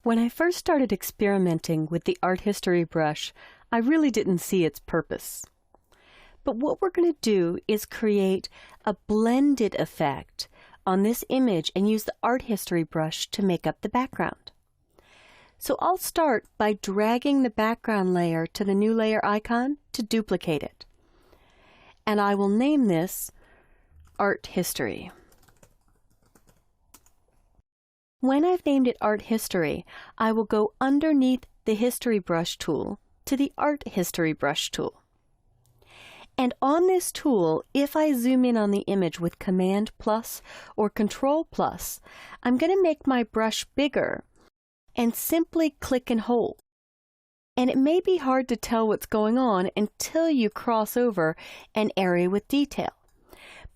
When I first started experimenting with the art history brush, I really didn't see its purpose. But what we're going to do is create a blended effect on this image and use the art history brush to make up the background. So I'll start by dragging the background layer to the new layer icon to duplicate it. And I will name this Art History. When I've named it Art History, I will go underneath the History Brush tool to the Art History Brush tool. And on this tool, if I zoom in on the image with Command plus or Control plus, I'm going to make my brush bigger and simply click and hold. And it may be hard to tell what's going on until you cross over an area with detail.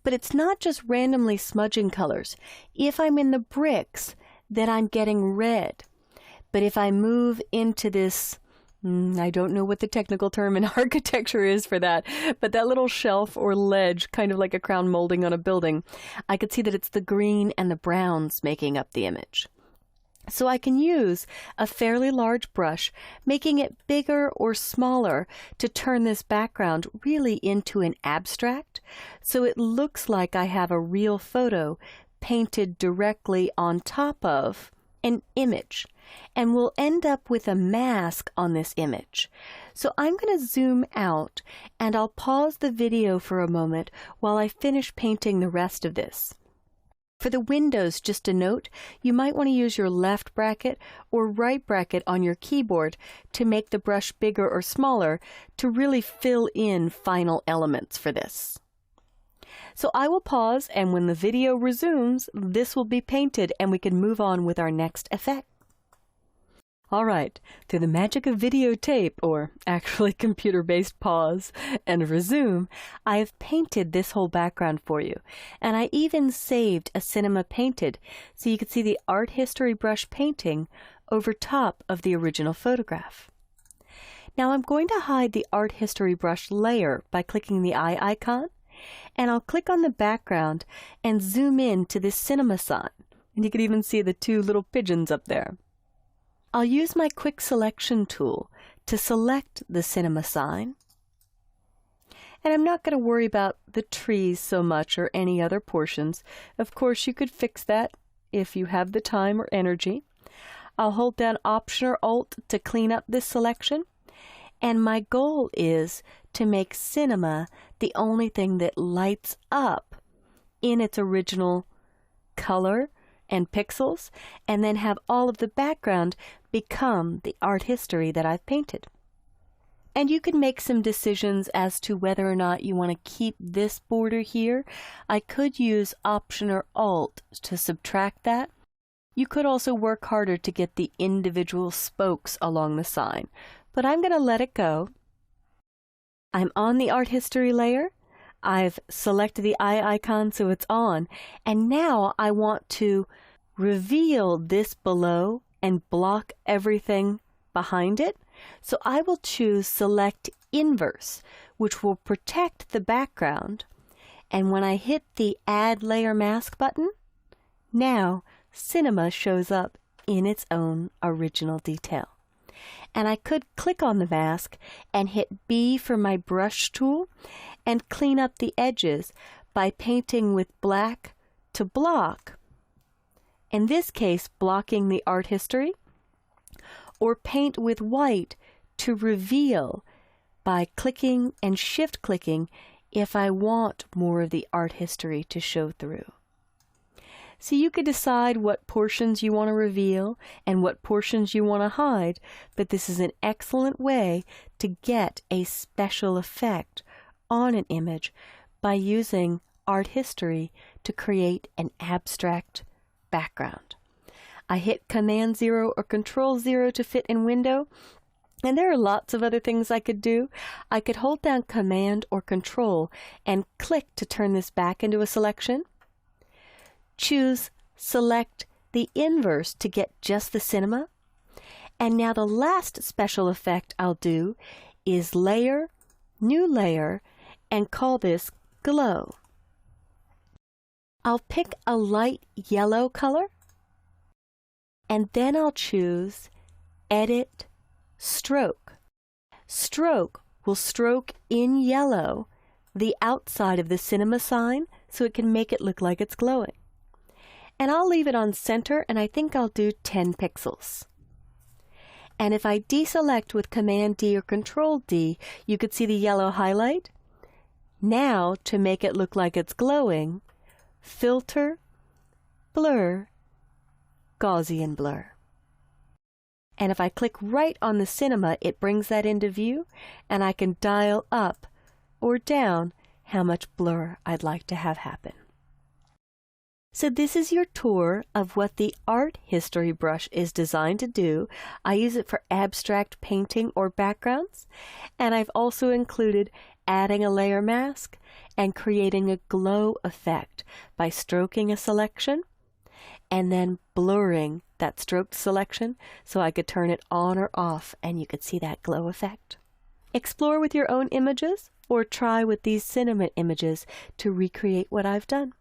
But it's not just randomly smudging colors. If I'm in the bricks, then I'm getting red. But if I move into this, I don't know what the technical term in architecture is for that, but that little shelf or ledge, kind of like a crown molding on a building, I could see that it's the green and the browns making up the image. So I can use a fairly large brush, making it bigger or smaller to turn this background really into an abstract, so it looks like I have a real photo painted directly on top of an image. And we'll end up with a mask on this image. So I'm going to zoom out and I'll pause the video for a moment while I finish painting the rest of this. For the windows, just a note, you might want to use your left bracket or right bracket on your keyboard to make the brush bigger or smaller to really fill in final elements for this. So I will pause, and when the video resumes, this will be painted and we can move on with our next effect. Alright, through the magic of videotape, or actually computer-based pause and resume, I have painted this whole background for you. And I even saved a cinema painted, so you can see the art history brush painting over top of the original photograph. Now I'm going to hide the art history brush layer by clicking the eye icon, and I'll click on the background and zoom in to this cinema sign. And you can even see the two little pigeons up there. I'll use my quick selection tool to select the cinema sign. And I'm not going to worry about the trees so much or any other portions. Of course, you could fix that if you have the time or energy. I'll hold down Option or Alt to clean up this selection. And my goal is to make cinema the only thing that lights up in its original color and pixels, and then have all of the background become the art history that I've painted. And you can make some decisions as to whether or not you want to keep this border here. I could use Option or Alt to subtract that. You could also work harder to get the individual spokes along the sign, but I'm going to let it go. I'm on the art history layer. I've selected the eye icon so it's on, and now I want to reveal this below and block everything behind it. So I will choose Select Inverse, which will protect the background, and when I hit the Add Layer Mask button, now cinema shows up in its own original detail. And I could click on the mask and hit B for my brush tool and clean up the edges by painting with black to block, in this case blocking the art history, or paint with white to reveal by clicking and shift clicking if I want more of the art history to show through. So you could decide what portions you want to reveal and what portions you want to hide, but this is an excellent way to get a special effect on an image by using art history to create an abstract background. I hit Command 0 or Control 0 to fit in window, and there are lots of other things I could do. I could hold down Command or Control and click to turn this back into a selection. Choose Select the Inverse to get just the cinema. And now the last special effect I'll do is Layer, New Layer, and call this Glow. I'll pick a light yellow color And then I'll choose Edit Stroke. Stroke will stroke in yellow the outside of the cinema sign so it can make it look like it's glowing. And I'll leave it on center, and I think I'll do 10 pixels. And if I deselect with Command D or Control D, you could see the yellow highlight. Now, to make it look like it's glowing, Filter, Blur, Gaussian Blur. And if I click right on the cinema, it brings that into view, and I can dial up or down how much blur I'd like to have happen. So this is your tour of what the Art History brush is designed to do. I use it for abstract painting or backgrounds, and I've also included adding a layer mask and creating a glow effect by stroking a selection and then blurring that stroked selection so I could turn it on or off and you could see that glow effect. Explore with your own images or try with these cinema images to recreate what I've done.